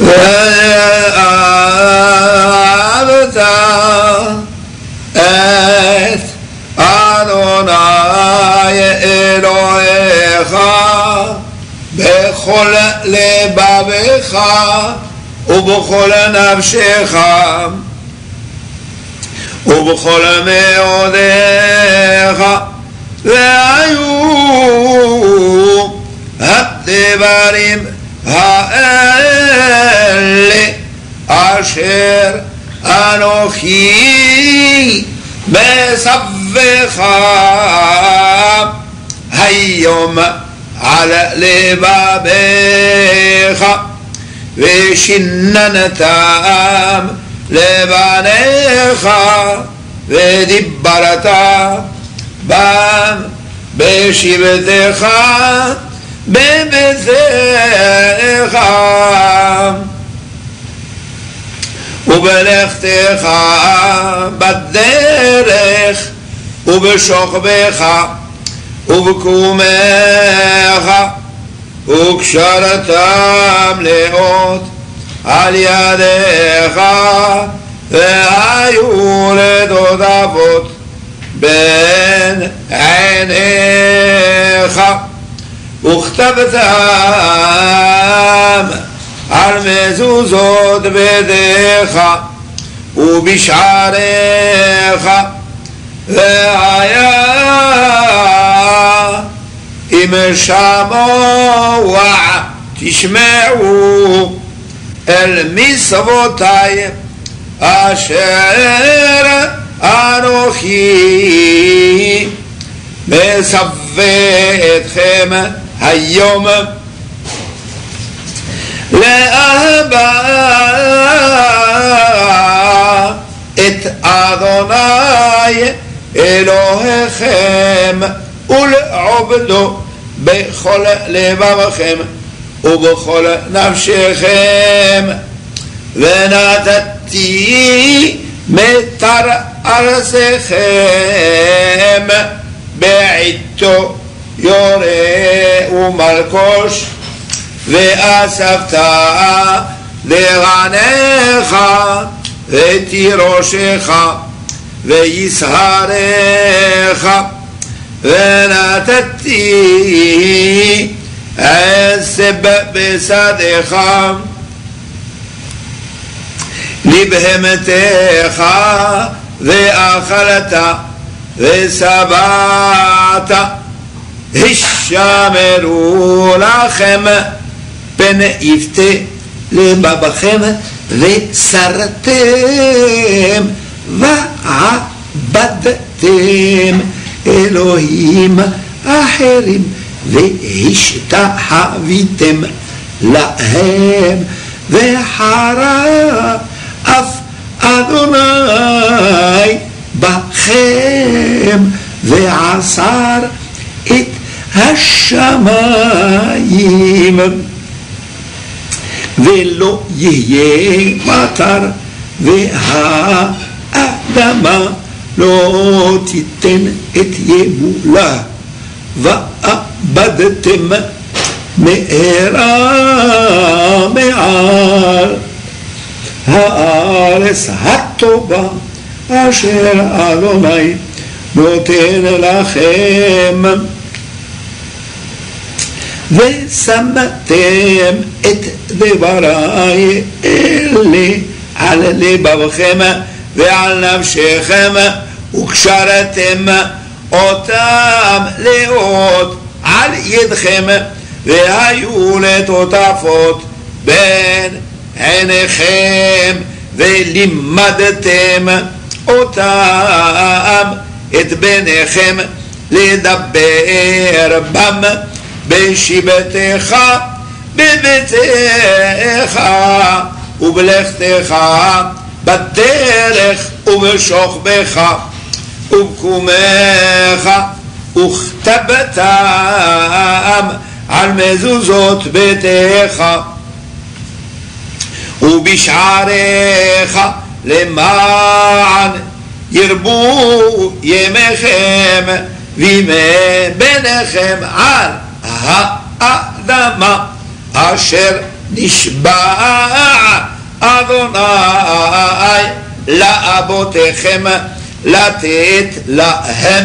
ואהבת את אדוני אלוהיך בכל לבבך ובכל נפשך ובכל מאודיך. והיו הדברים האלה אשר אנוכי מסבך היום על לבבך ושיננתם לבניך ודיברת בם בשבתך בביתך ובלכתך בדרך ובשוכבך ובקומך וקשרתם לאות על ידיך והיו לטוטפות בין עיניך וכתבתם על מזוזות ביתך ובשעריך. והיה אם שמוע תשמעו אל מצוותי אשר אנוכי מסווה אתכם היום לאהבה את אדוני אלוהיכם ולעובדו בכל לבבכם ובכל נפשכם. ונתתי מטר ארצכם בעתו יורה ומלקוש ואספת לרענך ותירושך ויסהרך. ונתתי עשב בשדך לבהמתך ואכלת ושבעת. השמרו לכם פן יפתה לבבכם וסרתם ועבדתם אלוהים אחרים והשתחוויתם להם וחרב אדוני בכם ועצר את השמיים ולא יהיה מטר והאדמה לא תיתן את יבולה ועבדתם מהרה מעל הארץ הטובה אשר אדוני נותן לכם. ושמתם את דבריי אלה על לבבכם ועל נפשכם וקשרתם אותם לאות על ידכם והיו לטוטפות בין עיניכם ולימדתם אותם את בניכם לדבר בם בשבתך בביתך ובלכתך בדרך ובשוכבך ובקומך וכתבתם על מזוזות ביתך ובשעריך למען ירבו ימיכם וימי בניכם על האדמה אשר נשבע אדוני לאבותיכם לתת להם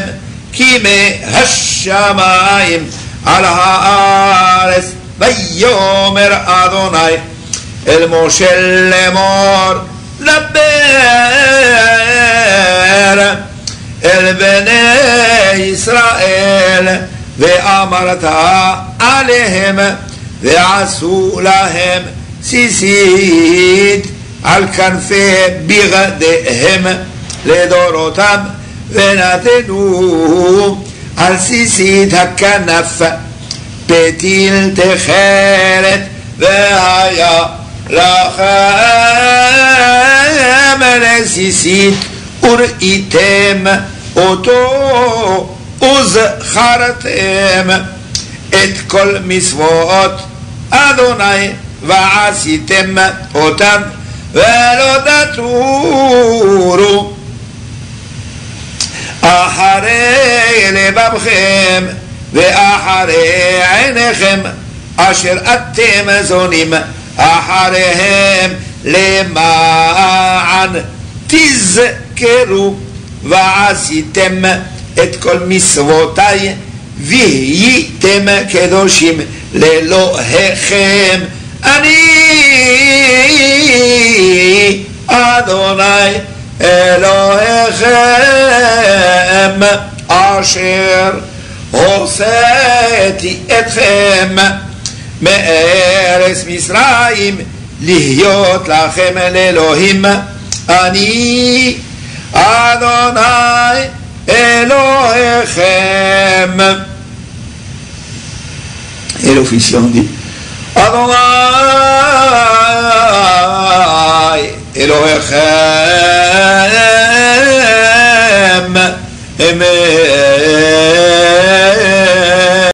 כימי השמיים על הארץ. ויאמר אדוני אל משה לאמור דבר אל בני ישראל ואמרת עליהם ועשו להם סיסית על כנפי בגדיהם לדורותם ונתנו על סיסית הכנף פתיל תכלת והיה לכם לסיסית וראיתם אותו וזכרתם את כל מצוות אדוני ועשיתם אותם ולא תתורו אחרי לבבכם ואחרי עיניכם אשר אתם זונים אחריהם למען תזכרו ועשיתם את כל מצוותיי והייתם קדושים לאלוהיכם אני אדוני אלוהיכם אשר הוצאתי אתכם מארץ מצרים להיות לכם לאלוהים אני אדוני אלוהיכם. Et l'officiant dit Adonai Elohechem Amen